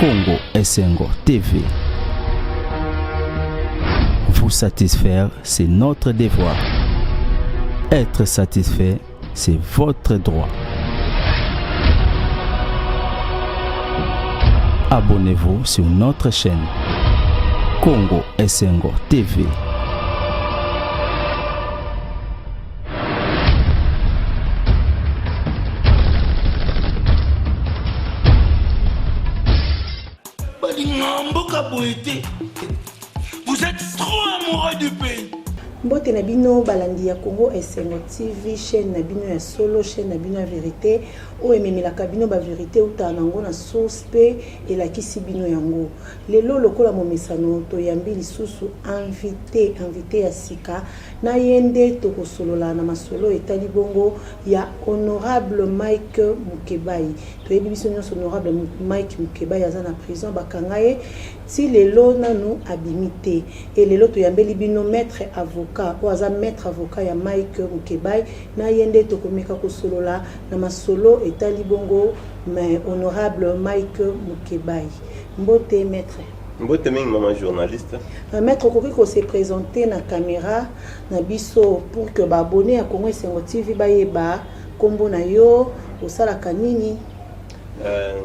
Congo Essengo TV. Vous satisfaire, c'est notre devoir. Être satisfait, c'est votre droit. Abonnez-vous sur notre chaîne Congo Essengo TV. Vous êtes trop amoureux du pays. Mbote na bino balandi ya Congo Essengo TV, chaîne na bino ya solo, chaîne na bino ya vérité. O ememelaka bino ba vérité uta nango na source pe elakisi bino yango. Lelo lokola momesano to yambi lisusu invité ya sika na yende to kosolola na masolo etali bongo ya honorable Mike Mukebai. To yebi biso nyonso honorable Mike Mukebai aza na prison bakangaye ti lelo nanu abimité et lelo to yambeli bino maître avocat ou aza maître avocat ya Mike Mukebai na yende to komeka kosolola na masolo etali bongo mais honorable Mike Mukebai. Mbote maître. Mbote mingi maman journaliste. Maître Kokiko s'est présenté na caméra na biso pour que ba abonné à Congo Essengo TV ba yeba kombo na yo osala kanini.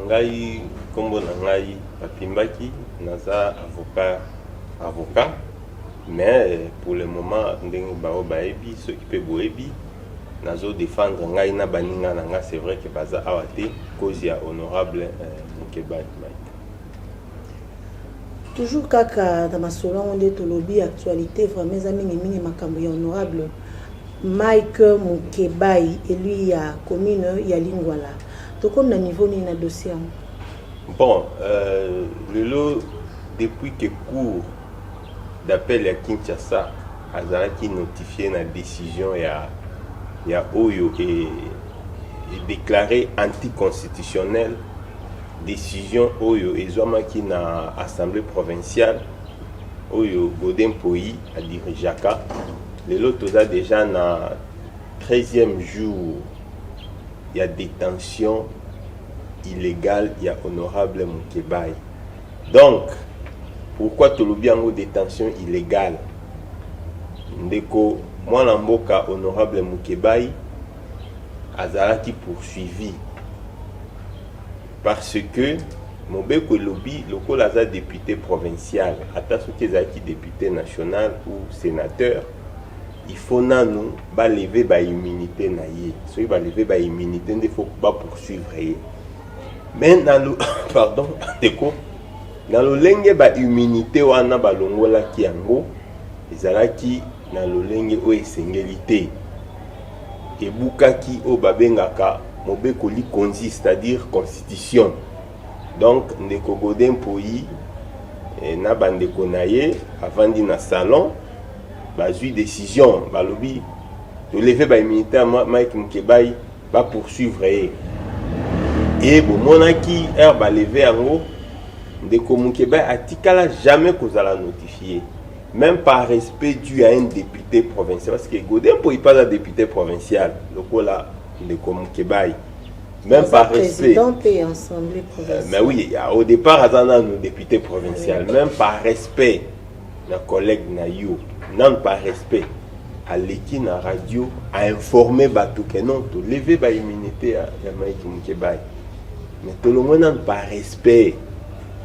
Ngai kombo na ngai Papimbaki naza avocat mais pour le moment ndenge bao baebi ce qui peut boebi nazo défendre ngai na baninga na nga. C'est vrai que baza awate cause ya honorable Mukebai Mike. Toujours kaka dans ma solo on dit tolobi actualité vraiment za mingi makambo ya honorable Mike Mukebai et lui ya commune ya Lingwala. To comme na niveau ni na dossier. Bon, le lot depuis que cours d'appel à Kinshasa azalaki notifié la décision ya Oyo et déclaré anticonstitutionnel décision Oyo ezwamaki na assemblée provinciale Oyo Godin Poyi a dirijaka. Le lot toza déjà na 13e jour il y a détention illégale, il y a honorable Mukebai. Donc, pourquoi tolobi yango détention illégale? Ndeko mwana mboka honorable Mukebai azalaki poursuivi parce que Mobeko lobi lokola aza député provincial, ata soki ezalaki député national ou sénateur, il faut nanu ba lever ba immunité na ye. Soki ba lever ba immunité il faut ba poursuivre ye. Mais dans le pardon, deko dans le lenge ba immunité wana balongola ki yango ezalaki na lolenge o esengeli et bukaki o babengaka mobeko li konzi, c'est-à-dire constitution. Donc ndeko Godin Poyi na bandeko na ye avandi na salon bazui décision balobi de lever ba immunité à Mike Mukebai ba poursuivre ye. Et bon monaki ba lever yango ndeko Mukebai atikala jamais kozala notifié, même par respect dû à un député provincial, parce que Godin Poyi pas un député provincial lokola ndeko Mukebai, même par respect et assemblée provinciale. Mais oui, au départ azana no député provincial, oui. Même par respect na collègue na yo non par respect à l'équipe na radio a informé bato que non to lever ba immunité à Mike Mukebai. Mais tout le monde par respect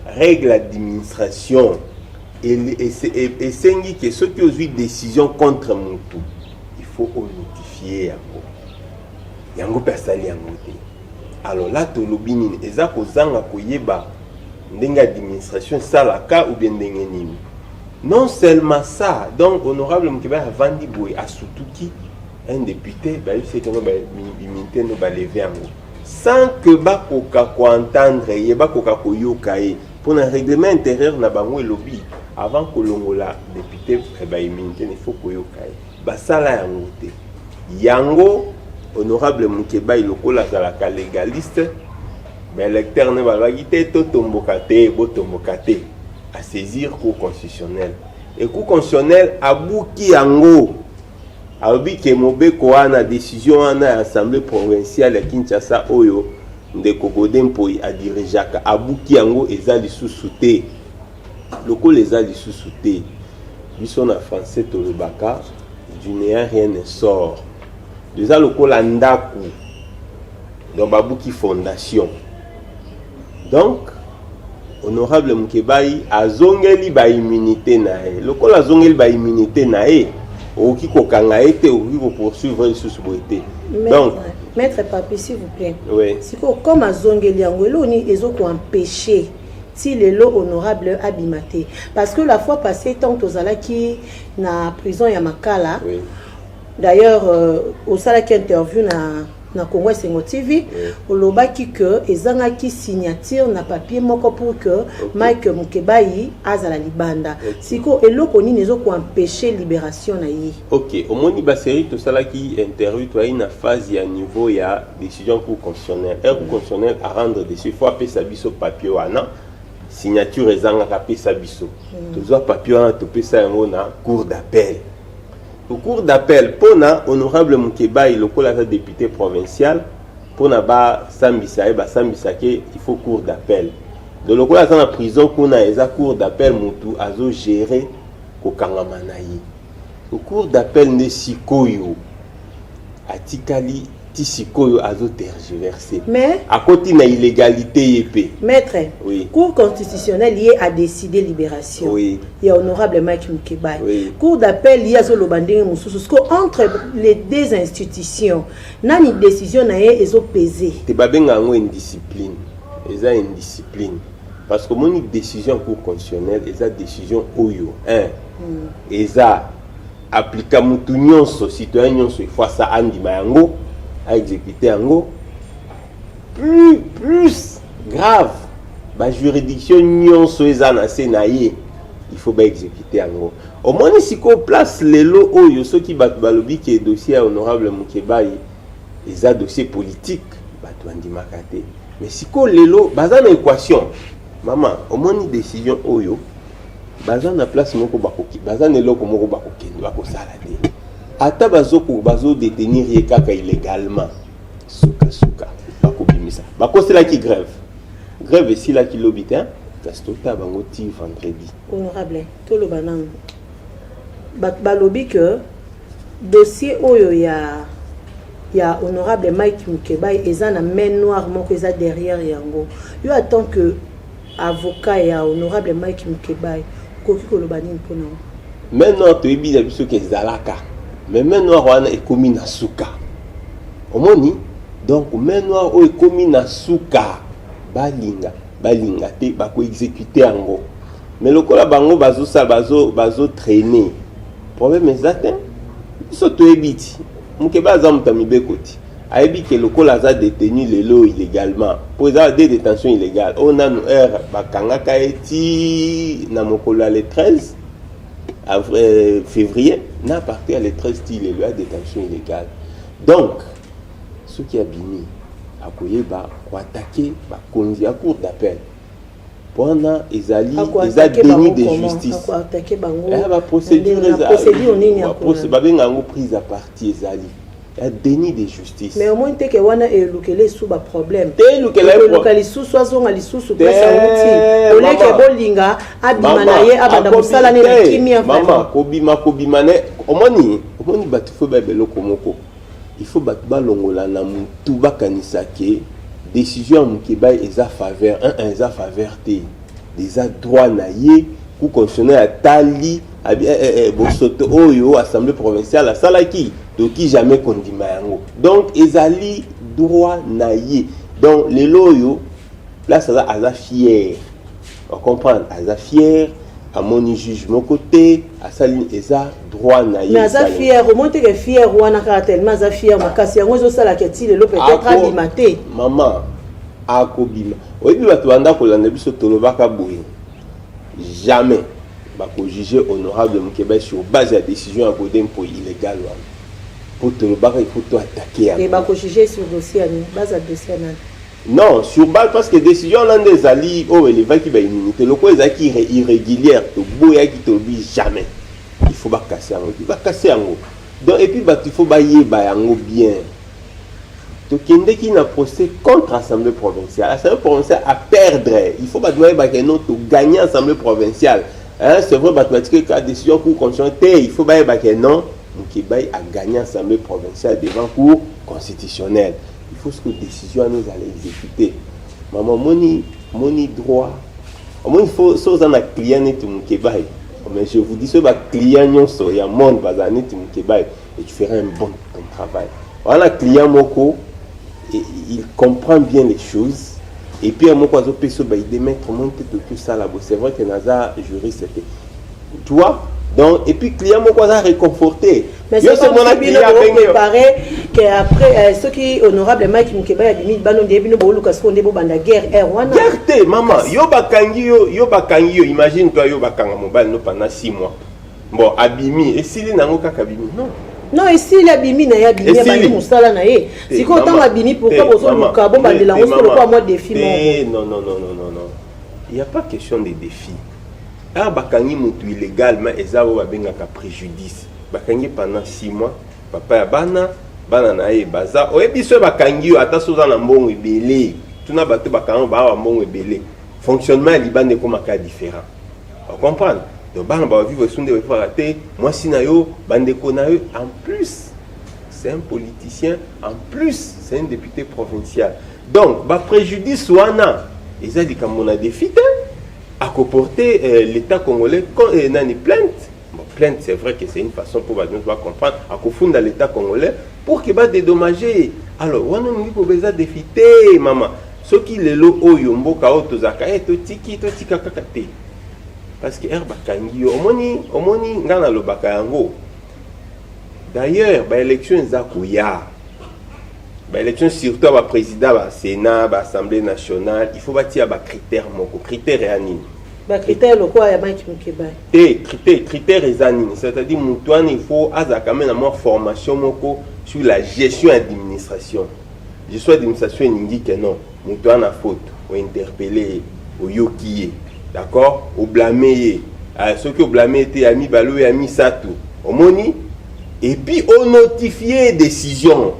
règle d'administration et c'est que ceux qui ont eu décision contre Moutou, il faut notifier yango persali yango te. Alors là to lobini eza kozanga koyeba ndenge administration salaka ou bien ndenge nini. Non seulement ça, donc honorable Mukebai a vendu boy à Sutuki un député ba c'est que ba immunité no ba lever yango sans que ba koka ko entendre ye ba koka ko yoka ye pour un règlement intérieur na bango lobby avant que longola député ba immunité il faut ko yoka ye ba sala yango te. Yango honorable Mukebai lokola zalaka légaliste mais l'électeur ne va pas quitter to tomboka te bo tomboka te à saisir cour constitutionnel et cour constitutionnel abuki yango aobi ke mobeko wana décision wana assemblée provinciale ya Kinshasa oyo ndeko Godin Mpoi a dirigeaka abuki yango eza lisusu te lokola eza lisusu te biso na français tolobaka du néant rien ne sort déjà lokola ndaku donc babuki fondation donc honorable Mukebai azongeli ba immunité na ye lokola azongeli ba immunité na ye oki kokanga ete oki ko poursuivre lisusu boite donc maître Papi s'il vous plaît oui siko comme azongeli yango eloni ezoko empêcher si le lot honorable abimate parce que la fois passée tant tozalaki na prison ya Makala oui. D'ailleurs au salaki interview na Congo Esengo TV olobaki que ezangaki signature na papier moko pour que Mike Mukebai azala libanda siko eloko nini ezoko empêcher libération na ye. OK, omoni ba série to salaki interview to ina phase ya niveau ya décision cour constitutionnelle. Cour constitutionnelle à rendre des fois pesa biso papier wana signature ezangaka pesa biso. Tozwa papier wana to pesa yango na cour d'appel. Au cours d'appel, pona honorable Mukebai, le député provincial, pona ba sambisa il faut cours d'appel. De le dans la prison qu'on a eza cours d'appel mutu azo gérer ko kangamanayi. Au cours d'appel ne sikoyo atikali ti sikoyo azo tergiversé. Mais à côté na illégalité yepé. Maître, oui. Cour constitutionnelle lié à décider libération. Oui. Il y a honorable Mike Mukebai. Oui. Cour d'appel lié à ce lobanding mususu. Entre les deux institutions, nani décision na ye ezo pesé. Te babenga ngo indiscipline. Eza indiscipline. Parce que mon décision cour constitutionnelle, eza décision oyo. Eza applica mutu nyonso citoyen nyonso il faut ça andima yango à exécuter yango. Plus grave, la juridiction nyonso eza na senaye, il faut ba exécuter yango. Au moins si qu'on place les lots oyo ceux qui bat balobi qui est dossier honorable Mukebai, eza dossier politique, batu andimaka te. Mais si qu'on les lots baza na équation, maman, au moins une décision oyo baza na place moko bakoki, baza na eloko moko bakoki, bakosala te. Ata bazoko bazo détenir ye kaka illégalement. Suka bakobimisa. Bakosela ki grève. Grève ici là qui l'obité, Castota bango ti vendredi. Honorable, tout le banang. Balobi que dossier oyo ya honorable Mike Mukebai eza na main noire moko eza derrière yango. Yo attend que avocat ya honorable Mike Mukebai koki koloba nini pona. Maintenant to ebi biso ke zalaka. Mais main noire wana ekomi na suka. Omoni donc main noire o ekomi na suka balinga te bako exécuter yango. Mais lokola bango bazo traîner. Problème exact. Biso to ebiti. Mukeba za mutami bekoti. Ayebi ke lokola za détenu lelo illégalement. Pour ça des détentions illégales. On a nous bakanga kaeti na mokolo le 13 février n'a parti à le 13 il est la détention illégale. Donc ce qui a bini a koyeba ko attaquer ba konzi à cour d'appel. Pendant ezali déni de justice. Ko attaquer bango. La procédure nini ya ba bengango prise à partie ezali. Il y a déni de justice. Mais au moins te ke wana elukele sous ba problème. Te elukele sous soazonga lisusu pesa muti. Oleke bolinga abima na ye abanda musala ne na kimia maman kobima ne omoni batu fo ba beloko moko. Il faut battre balongola na mutu bakanisa ke décision Mukebai eza faveur eza faveur te. Des droit na ye ku constitutionnel atali bosoto oyo assemblée provinciale a salaki to qui jamais kondima yango. Donc ezali droit na ye. Donc les loyo place aza fier. On comprend aza fier à mon jugement côté à sali eza droit na ye. Mais aza fier au moins te fier wana ka tellement aza fier makasi yango zo sala keti lelo peut-être abimate. Maman akobima. Oyebi batu banda kolanda biso tolobaka boye. Jamais bako juger honorable Mukebai sur base de la décision à Godin pour illégal. Pour te le barrer, il faut tout attaquer. Et bako juger sur dossier base de dossier. Non, sur base parce que décision là des alliés oh les va qui va immunité le quoi qui irrégulière to boya qui t'oblige jamais. Il faut pas casser en gros. Donc et puis bah il faut bailler ba yango bien. tokende qui n'a procès contre l'Assemblée provinciale. L'Assemblée provinciale à perdre. Il faut pas que nous gagner l'Assemblée provinciale. Hein, c'est vrai que la décision cour constitutionnelle, il faut que non, nous a gagné l'Assemblée provinciale devant cour constitutionnelle. Il faut que la décision nous allait exécuter. Maman, moni droit. Il faut que un client mais je vous dis que les clients sont il y a monde et tu feras un bon travail. Voilà, le client moko, il comprend bien les choses. Et puis, il démettre tout ça là-bas. C'est vrai que Naza juriste, tu vois. Donc, et puis, le client moko a réconforté. Mais c'est comme si il préparé qu'après, ceux qui honorablement qui m'ont dit, ballon de bino bolo parce qu'on est bon la guerre. Guerre, maman. Yo bakangi, imagine-toi, yo bakanga mobile no pendant 6 mois. Bon, abimi. Et s'il est nango kakabimi, non. Non, et s'il a bimi, il y a bimi, si quand on a bimi, pourquoi vous avez le carbone de la hausse pour moi défi? Non. Il n'y a pas question de défi. Ah, bakangi mutu illégalement, et ça va bien un préjudice. Bakangi pendant 6 mois, papa ya bana na e baza. O ebiso bakangi ata soza na mbongo ebele. Tuna bato bakangi ba mbongo ebele. Fonctionnement liban est comme un cas différent. Vous comprenez? Donc, bana ba vivre sunde ba fa rater. Moi sinayo bandeko na eux en plus. C'est un politicien, en plus, c'est un député provincial. Donc, ba préjudice wana, ils ont dit comme on a des fites à comporter l'État congolais quand il y a une plainte. Bon, plainte, c'est vrai que c'est une façon pour nous comprendre à confondre l'État congolais pour qu'il va dédommager. Alors, on a dit pour besoin de fites, maman. Ce qui est là, oyombo ka otozaka to tiki kakate. Parce que herba kangi omoni ngana lo bakayango. D'ailleurs, ba élection zakuya. Ba élection surtout ba président ba Sénat, ba Assemblée nationale, il faut bâtir ba critères moko, critères et anine. Ba critères le quoi ya ba ki mukeba. Critères et anine, c'est-à-dire mutuane il faut azaka mena mo formation moko sur la gestion et administration. Gestion et administration ningi que non, mutuane a faute, ou interpeller, ou yokiye. D'accord? Ou blâmer, ceux qui ont blâmé étaient amis Balou et amis Satou. Omoni. Et puis on notifiait décision.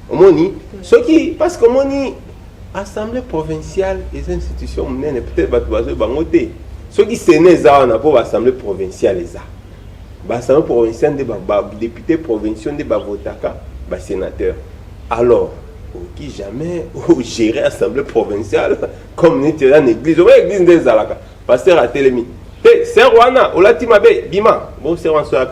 Omoni. Ceux qui, parce que Omoni, Assemblée provinciale, les institutions, peut-être battre bangoté. Ceux qui sénaient ça, on a pas l'Assemblée provinciale ça. L'Assemblée provinciale des députés provinciaux des votaka, sénateurs. Alors, qui jamais gérer l'Assemblée provinciale comme nous étions dans l'église. L'église des Alaka. Pasteur à Télémi. C'est Rwanda, Olatimabe, Bima. Bon, c'est Rwanda,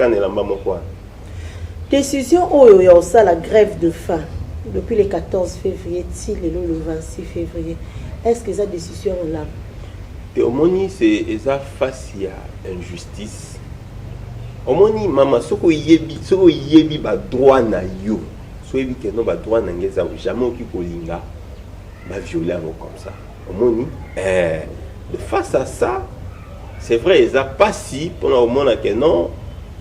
décision où il y a aussi la grève de faim depuis le 14 février, le 26 février. Est-ce que cette décision là? Au moni, c'est face à injustice. Au moni, maman, ce que yebi ba droit na yo, ce que non ba droit na ngeza jamais oki kolinga, ba violer comme ça. Au moni, de face à ça, c'est vrai, ils n'ont pas si, pendant au monde que non,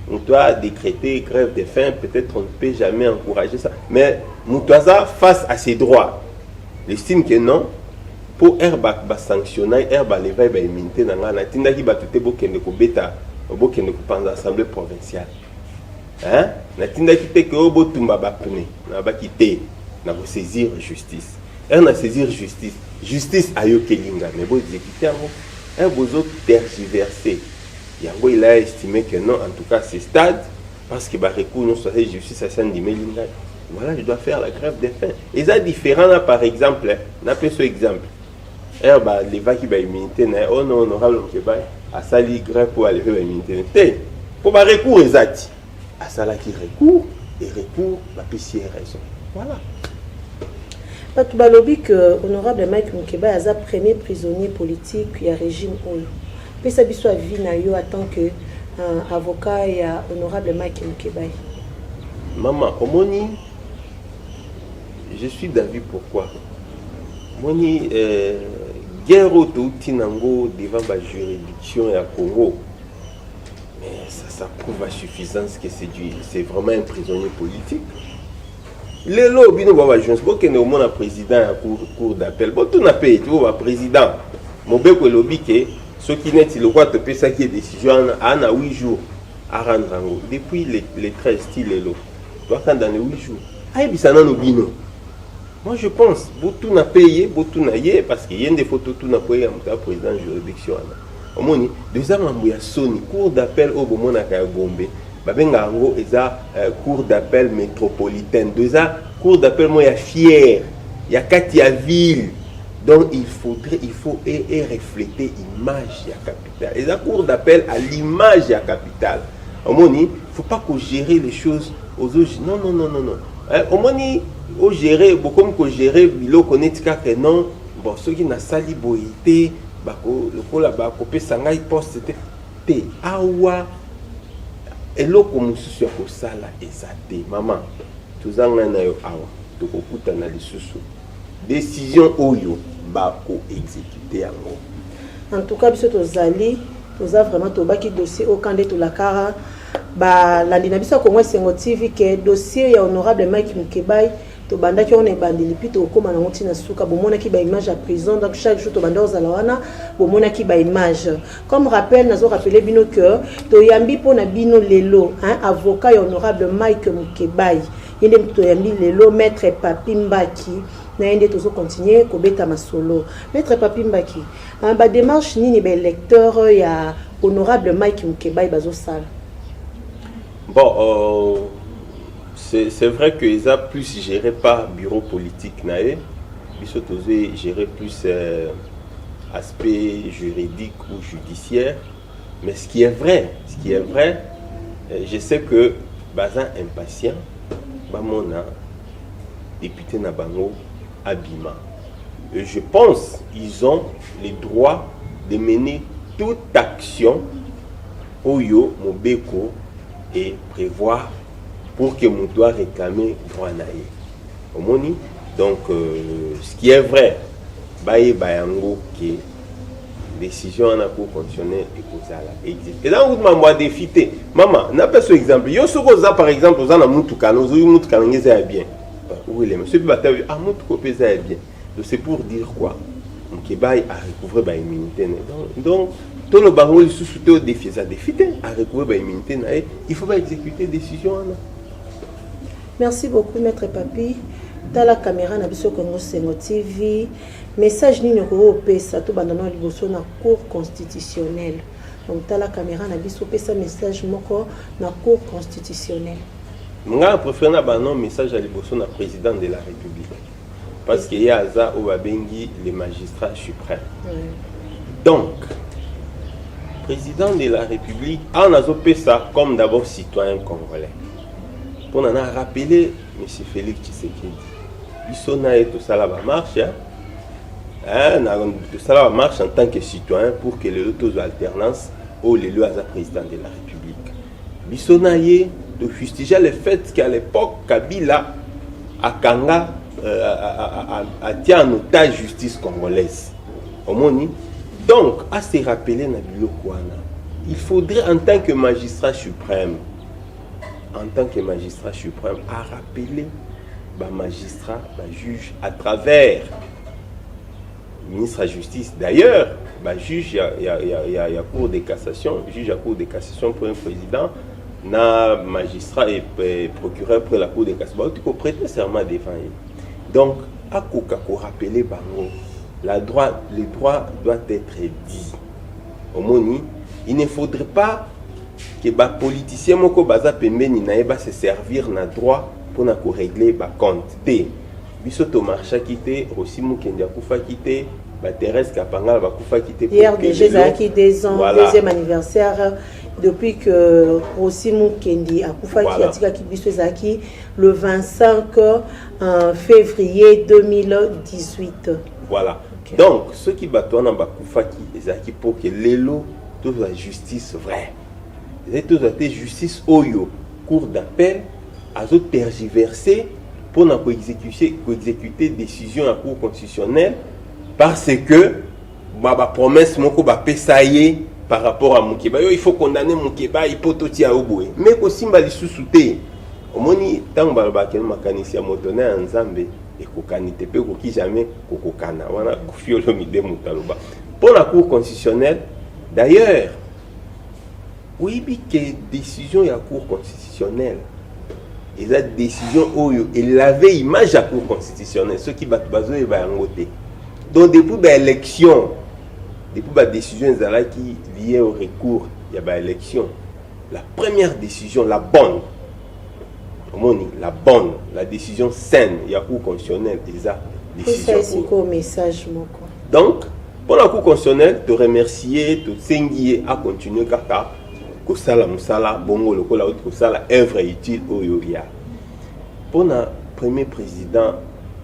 on doit décréter grève de faim, peut-être on ne peut jamais encourager ça. Mais Moutouaza, face à ses droits, il estime que non, pour Airbag sanctionner, Airbag les va imiter dans la tinda qui va tout bokende ko beta, bokende ko penser l'Assemblée provinciale. Hein? La tinda qui te que obo tumba ba pene, na ba kité, na ko saisir justice. On a saisir justice. Justice a yo kelinga, mais bon exécuter un besoin tergiversé. Yango il a estimé que non, en tout cas ce stade, parce que bah recours non soit justice à Sandy Melinga. Voilà, je dois faire la grève des faim. Et ça différent là par exemple, n'a pas ce exemple. Bah les va qui va imiter, oh non honorable Mkeba, à sali grève pour aller faire imiter. Pour bah recours exact. À ça là qui recours et recours la PCR raison. Voilà. Parce que honorable Mike Mukeba est le premier prisonnier politique qui a régime Oyo. Puis ça soit vie nayo en tant que avocat et honorable Mike Mukeba. Maman, Omoni, je suis d'avis pourquoi. Moni guerre auto tinango devant la juridiction et à Congo. Mais ça prouve à suffisance que c'est vraiment un prisonnier politique. Les lobbies nous va jouer. Parce que nous avons un président à cour d'appel. Bon, tout n'a pas été un président. Mon bec le lobby que ceux qui n'est le roi te paie ça qui est décision en 8 jours à rendre en depuis les 13 styles et l'eau. Toi quand dans les 8 jours. Ah et puis ça n'a nos bino. Moi je pense, beaucoup n'a payé, beaucoup n'a yé, parce qu'il y a des photos, tout n'a payé, un président de juridiction. Au moins, deux ans, il y a Sony, cour d'appel au Bomona Gombe, Babenga Ango, et ça, cour d'appel métropolitaine. Deux ans, cour d'appel, moi, il y a Fier, il y a Katia-Ville. Donc, il faut refléter l'image de la capitale. Et la cour d'appel à l'image de la capitale. Au moins, il ne faut pas qu'on gère les choses aux autres. Non. Au moins, au gérer, comme qu'on gère, il connaît que non, bon, ceux qui n'ont sali boité, le coup là-bas, copé sangai poste, c'était awa, et l'eau comme souci à ça là, et ça t'es, maman, tous en a eu awa, tout au coup t'en as les sous. Décision oyo, bako exécuté en gros. En tout cas, biso tozali, toza vraiment tobaki dossier au candidat to la cara. Ba la dinamisa Congo Esengo TV que dossier ya honorable Mike Mukebai to bandaki on ebandeli pito okoma na ntina suka bomona ki ba image à prison donc chaque jour to banda ozalawana bomona ki ba image comme rappel nazo rappeler bino que to yambi pona bino lelo hein avocat ya honorable Mike Mukebai yende to yambi lelo maître Papi Mbaki na yende tozo continuer ko beta masolo maître Papi Mbaki ba démarche nini ba lecteur ya honorable Mike Mukebai bazo sala. Bon, c'est vrai que ils ont plus géré par bureau politique naé, ils sont géré plus aspect juridique ou judiciaire. Mais ce qui est vrai, je sais que Bazin impatient, Bamona député Nabango Abima. Et je pense qu'ils ont le droit de mener toute action Oyo Mobeko et prévoir pour que mon doit réclamer droit naïe. Au moni, donc ce qui est vrai, baye bayango qui décision en a pour conditionner et pour ça là existe. Et là où maman défité, maman n'a pas ce exemple. Yo sokoza par exemple aux ana mutuka, nous mutuka ngeza bien. Oui les monsieur bataille ah mutuko pesa bien. Donc c'est pour dire quoi? Mukebai a recouvrer ba immunité. Donc tout le barreau il sous-souté au défi, ça défité à recouvrir l'immunité, il faut pas exécuter décision. Merci beaucoup, maître Papi. Dans la caméra, na biso Congo Esengo TV, message ni noko pesa to bandana liboso na cour constitutionnelle. Donc dans la caméra, na biso pesa message moko na cour constitutionnelle. Nga préfère na banon message à liboso na président de la République. Parce qu'il y a ça au babengi les magistrats suprêmes. Donc président de la République, on a fait ça comme d'abord citoyen congolais. Pour nous rappeler, M. Félix Tshisekedi, tout ça là marche, tout ça là marche en tant que citoyen pour que les autres alternances ou les lois à président de la République. Bissonaye de fustiger le fait qu'à l'époque, Kabila a Kanga a tient en otage justice congolaise. Au Moni. Donc, à se rappeler, il faudrait en tant que magistrat suprême, à rappeler le magistrat, le juge, à travers le ministre de la Justice. D'ailleurs, le juge, il y a cour de cassation, juge à cour de cassation pour un président, na magistrat et procureur pour la cour de cassation. Tu peux prêter serment devant lui. Donc, à rappeler Bango. Le droit doit être dit. Au moni, il ne faudrait pas que les politiciens se servir na droit pour régler les comptes. Bisoto marcha quitté, aussi Mukendia Koufa quitté, Thérèse Kapanga Koufa quitté. Hier déjà qui 2 ans, voilà. Deuxième anniversaire depuis que aussi Mukendi a Koufa qui le 25 février 2018. Voilà. Okay. Donc, ceux qui battent en Bakoufa qui pour que l'élo toute la justice vraie. Toute la justice oyo cour d'appel a tergiversé pour exécuter décision à la cour constitutionnelle parce que ma promesse moko ba pesaye par rapport à Mukeba. Il faut condamner Mukeba, il faut tout tirer au bout. Mais aussi m'a sous-souté. Au moni tant ba ken makanisi ya motone en Zambie. Et kokanité pe koki jamais kokokana wana kufiolo mide mutaloba pour la cour constitutionnelle. D'ailleurs oui que décision de la cour constitutionnelle et la décision oyo il avait image à cour constitutionnelle ce qui va baser va ngoté donc depuis l'élection depuis la décision qui liée au recours il y a l'élection la première décision la bonne la décision saine il y a cour constitutionnelle déjà décision c'est quoi message moko donc pour la cour constitutionnelle te remercier te sengier à continuer kaka kosala musala bongo lokola autre kosala œuvre utile oyo ya pour le premier président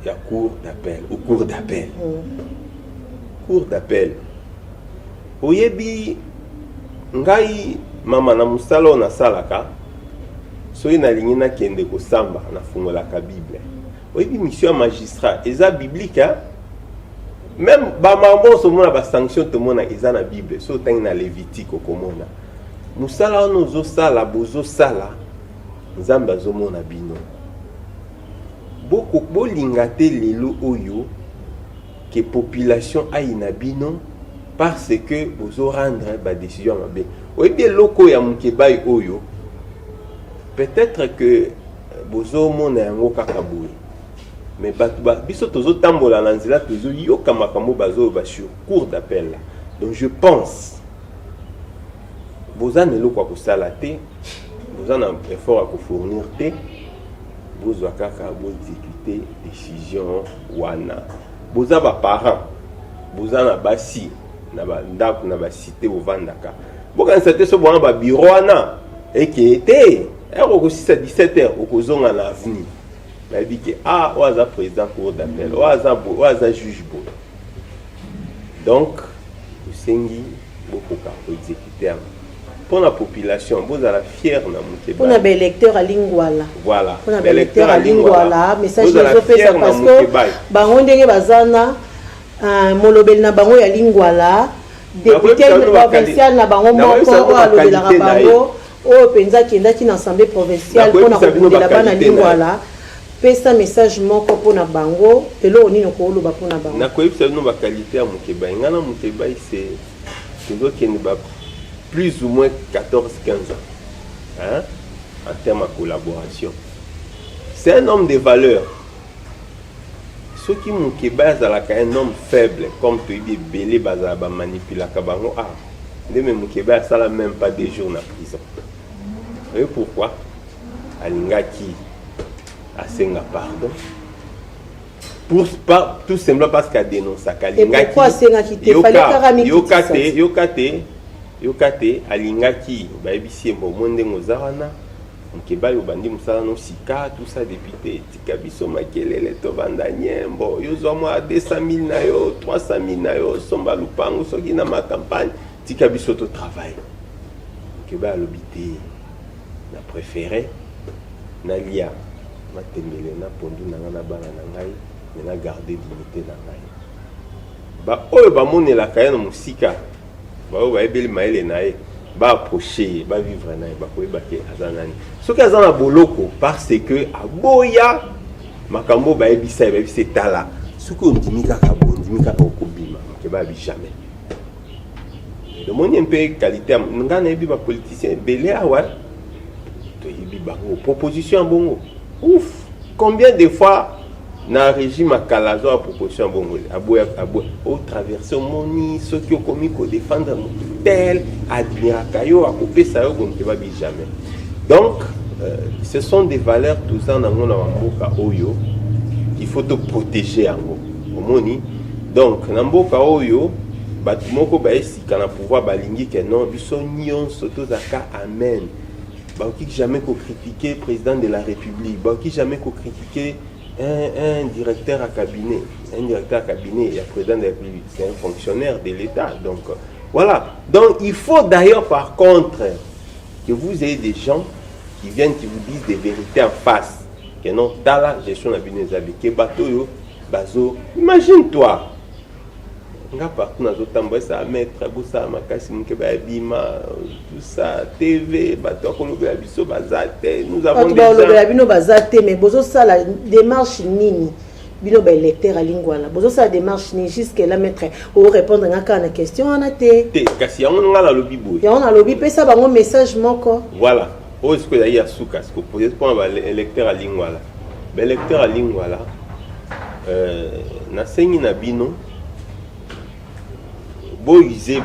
il y a cour d'appel cour d'appel oyebi ngai mama na musala na salaka soki nalingi nakende kosamba nafungolaka bible oyebi mission ya magistrat eza biblique hein? Même bamambo somona basanction tomona eza na bible so otangi na lévitique okomona musala wana ozosala bozosala nzambe azomona bino bolinga te lelo oyo ke population ayi na bino parce que bozo rendre ba décision mabe oyebi eloko ya mukebai oyo peut-être que bozo mona yango kaka boye mais biso tozo tambola na nzela tozo yoka makambo bazo ba sur cour d'appel là donc je pense boza nelo kwa kosala te boza na effort à fournir te bozo kaka bo exécuter décision wana boza ba parents boza na basi na ba ndako na ba cité ovandaka boka nzate so bona ba bureau wana ekete ero ko 6 à 17h okozonga na avenue na dit que ah oaza président cour d'appel oaza juge bo donc sengi beaucoup ka exécuter pour la population vous allez fier na mukeba pour na électeur à Lingwala voilà pour na électeur à Lingwala message je fais ça parce que bango ndenge bazana molobel na bango ya Lingwala député provincial na bango moko o alobelaka bango o penza kenda ki na assemblée provinciale pour na kobundela bana Lingwala pesa message moko pour na bango elo nino ko loba pour na bango na koyebisa no ba qualité ya mukeba ngana mukeba c'est toujours qu'il ba plus ou moins 14-15 ans hein, en termes de collaboration. C'est un homme de valeur. Ceux qui m'ont un homme faible, comme tu dis, belé bazaba manipula kabango ah, ne me mukeba ça la même pas des jours en prison. Et pourquoi? Alingaki a senga pardon. Tout simplement parce qu'elle dénonce ça. Et pourquoi Sengaki te fallait karamiki yokate alingaki baebisi mbo monde ngozarana mukeba yobandi musala no sika tout ça député tikabiso makelele to banda nyembo yozo mo 200,000 na yo 300,000 na yo somba lupango soki na ma campagne tikabiso to travail mukeba lobité na préféré na lia matembele na pondu na ngana bana na ngai na garder dignité na ngai ba oyo ba monela kayana musika ba ebeli maele nae ba approcher ba vivre nae ba koyeba ke azanani soki azana boloko parce que aboya makambo ba ebisa tala soki ondimi kaka okobima ke ba bi jamais le monde un peu qualité ngana ebi ba politicien belé awa to ebi ba proposition bongo ouf combien de fois na régime à Kalazo à proposition bongo aboya au traverser moni ceux qui ont commis ko défendre tel admiraka yo a couper ça yo comme va jamais donc ce sont des valeurs tout ça dans mon mboka oyo il faut te protéger yango omoni donc na mboka oyo batu moko ba esika na pouvoir balingi que non biso nyonso tozaka amen ba qui jamais ko critiquer président de la république ba qui jamais ko critiquer un directeur à cabinet, il y a président de la République, c'est un fonctionnaire de l'État. Donc voilà. Donc il faut d'ailleurs par contre que vous ayez des gens qui viennent, qui vous disent des vérités en face. Que non, dans la gestion de la Binezabi, que bateau, bazo. Imagine-toi. Ça mettre tout ça TV nous avons mais bozo ça la démarche nini bino ba électeur à Lingwala bozo ça démarche ni jusqu'à la mettre ou répondre à la question on a té kasi on a la lobby boy on a lobby pe ça bango message moko voilà oh ce que il y a souka ce que poser pour un électeur à lingwala électeur à lingwala na sengi na bino bo user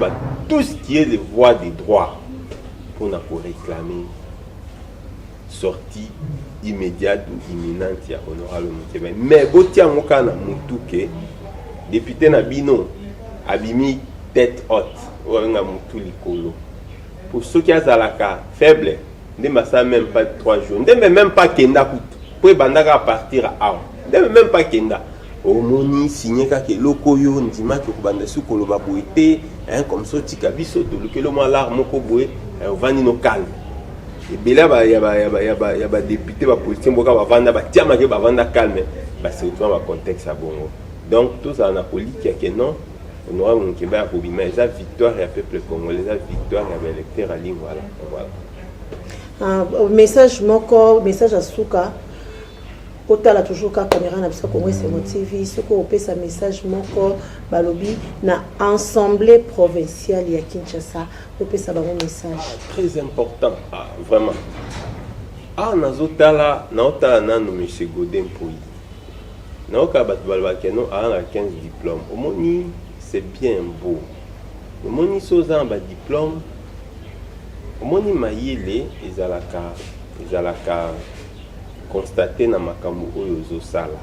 tout ce qui est les voies des droits pour na réclamer sortie immédiate ou imminente ya honorable Mukeba mais botia ngoka na mutuke député na bino abimi tête haute ou nga mutu likolo pour ceux qui azalaka faible ndemba ça même pas 3 jours ndemba même pas kenda kutu pour bandaka partir à ndemba même pas kenda omoni signé ka ke lokoyo ndima ke kubanda su koloba boité hein comme ça tika biso to lokelo mo alarme moko boé vandi no calme et bela ba ya ba député ba politicien boka ba vanda ba tiama ke ba vanda calme ba c'est tout un contexte à bongo donc tout ça na politique que non honorable Mukeba ko bima eza victoire ya peuple congolais eza victoire ya électeur à ligne voilà message moko message à Souka otala toujours ka caméra na biso Congo Esengo TV soko opesa message moko balobi na assemblée provinciale ya Kinshasa opesa bango message très important vraiment nazotala nanu monsieur Godin Pouy naoka batu balobaki no na 15 diplômes omoni c'est bien beau omoni soza ba diplôme omoni mayele ezalaka constater na makambo oyo zosala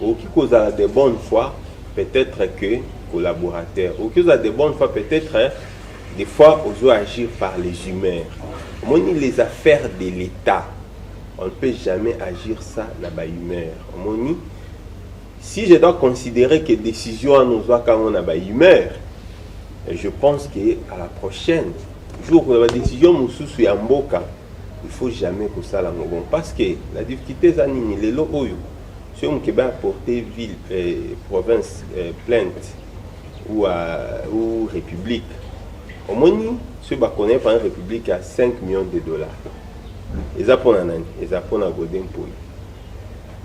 oki kozala de bonne foi peut-être que collaborateur oki kozala de bonne foi peut-être des fois ozo agir par les humeurs omoni les affaires de l'État on ne peut jamais agir ça na ba humeur omoni si je dois considérer que décision à nous quand on a ba humeur je pense que à la prochaine jour où la décision mususu ya mboka il faut jamais que ça la bon parce que la difficulté zanini les lo oyo si on Mukeba porter ville province plainte ou république au moni ce ba connaît par une république à 5 millions de dollars eza pona nani eza pona Godin Pouy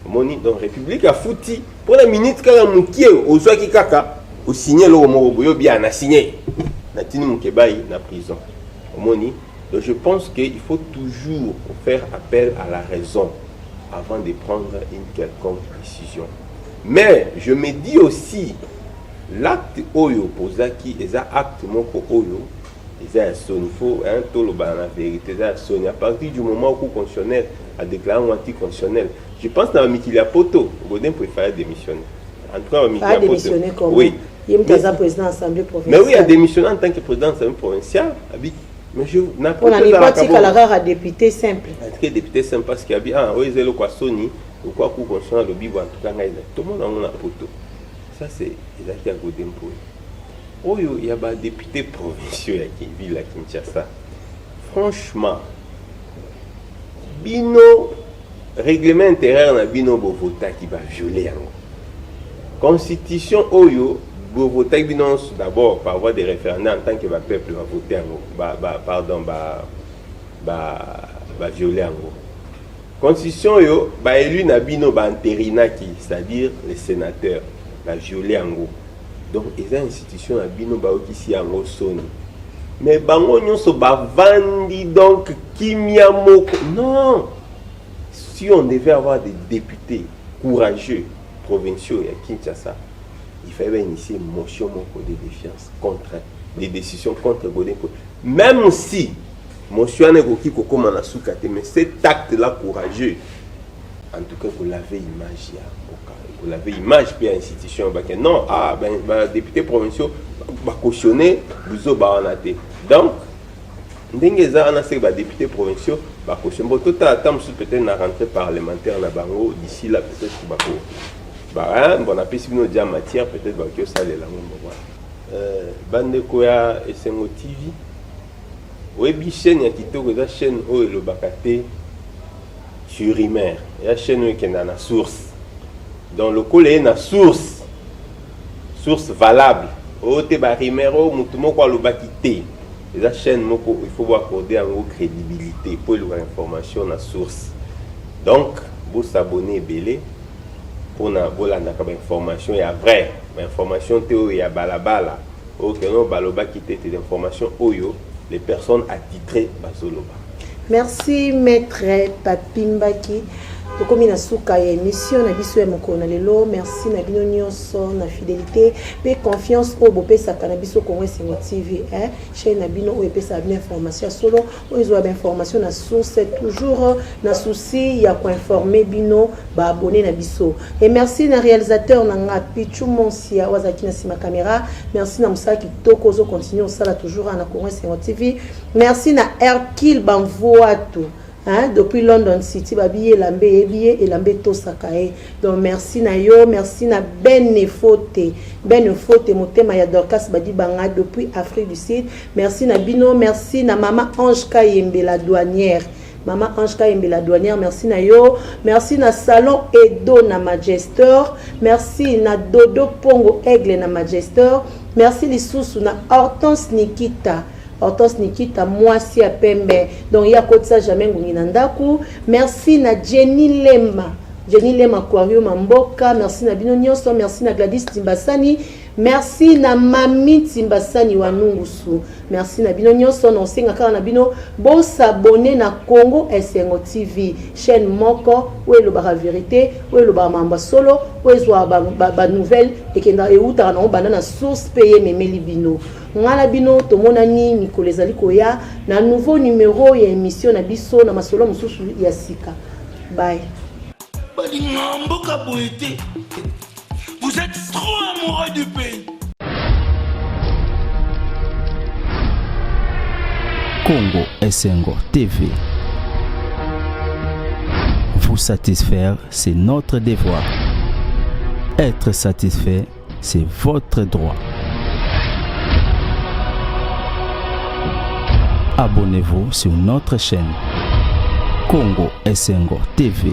moni donc république a fouti pour la minute kala mukie ozwaki kaka o signer lo moko boyo bien na signer na tini Mukeba na prison moni. Donc je pense qu'il faut toujours faire appel à la raison avant de prendre une quelconque décision. Mais je me dis aussi, l'acte oyo posaki, et ça acte moko oyo, et ça sonne, il faut un tolo ba la vérité, ça sonne. À partir du moment où le constitutionnel a déclaré un anticonstitutionnel, je pense que dans Mikilia Poto, Godin peut faire démissionner. En tout cas, Mikilia Poto. Oui. Il est président de l'Assemblée provinciale. Mais oui, il a démissionné en tant que président de l'Assemblée provinciale. Mais je n'ai pas de député simple. Député simple parce qu'il y a oui, c'est le quoi Sony ou quoi qu'on consomme le bibo en tout cas tout le monde a un poteau. Ça c'est exactement Godin Pouy. Oh il y a des députés provinciaux qui vivent à Kinshasa. Franchement, bino règlement intérieur na bino bovota qui va violer yango. Constitution oyo voter d'abord par voie de référendum en tant que le peuple va voter va violer en gros. Constitution yo ba élu na bino ba antérinaki c'est-à-dire les sénateurs va violer en gros. Donc les institutions na bino ba okisi en gros soni. Mais bango nyonso ba vandi donc kimia moko. Non. Si on devait avoir des députés courageux provinciaux à Kinshasa, il fallait initier une motion de défiance contre des décisions contre Godin Pouy. Même si motion n'est pas comme on a soukate, mais cet acte-là courageux, en tout cas, vous l'avez image, vous l'avez image puis institution. Non, député provinciaux, va cautionner, vous avez donc, ndengeza on a ces députés provinciaux, va cautionner. Bon, tout à temps, peut-être la rentrée parlementaire na bango d'ici là peut-être que bon appétit si nous disons matière peut-être que ça les langues bande koya Esengo TV webi chaîne ya kitoko za chaîne o le bakate sur Imer ya chaîne qui na source dans le collé na source valable o te ba Rimero mutu moko lo bakité la chaîne moko il faut accorder en crédibilité pour l'information na source donc vous s'abonner belé pour na bolanda ka information ya vrai information théorie ya balabala ok non baloba qui était des informations oyo les personnes attitrées bazoloba Merci maître Papimbaki. Tokomi na suka ya émission na biso ya mokona lelo. Merci na bino nyonso na fidélité pe confiance au bopesa kana biso Congo Esengo TV chaîne na bino o epesa bien information solo o ezwa bien information na source toujours na souci ya ko informer bino ba abonné na biso. Et merci na réalisateur na nga Pichu Monsia wazaki na sima caméra. Merci na Musaki Toko zo continue sala toujours na Congo Esengo TV. Merci na Hercule Banvoato. Depuis London City, babiye lambe ebiye et lambe tosakae. Donc merci na yo, merci na Benefote motema ya Dorcas badi banga depuis Afrique du Sud. Merci na bino, merci na Maman Ange Kayembe la douanière. Maman Ange Kayembe la douanière, merci na yo, merci na Salon Edo na Majester, merci na Dodo Pongo Aigle na Majester, merci lisusu na Hortense Nikita mwasi ya pembe donc ya kotisa jamais ngungi na ndaku. Merci na Jenny Lema Aquarium Mboka, merci na bino nyonso, merci na Gladys Timbasani, merci na Mami Timbasani wa Nungusu, merci na bino nyonso. Non senga kaka na bino bo s'abonner na Congo Esengo TV chaîne moko où est le bar vérité, où est le bar mamba solo, où est ba nouvelle et kenda euta na bana na source payer memeli bino ngala bino to monani Nicolas Zali koya na nouveau numéro ya émission na biso na masolo mususu ya sika. Bye. Vous êtes trop amoureux du pays. Congo Esengo TV. Vous satisfaire, c'est notre devoir. Être satisfait, c'est votre droit. Abonnez-vous sur notre chaîne Congo Esengo TV.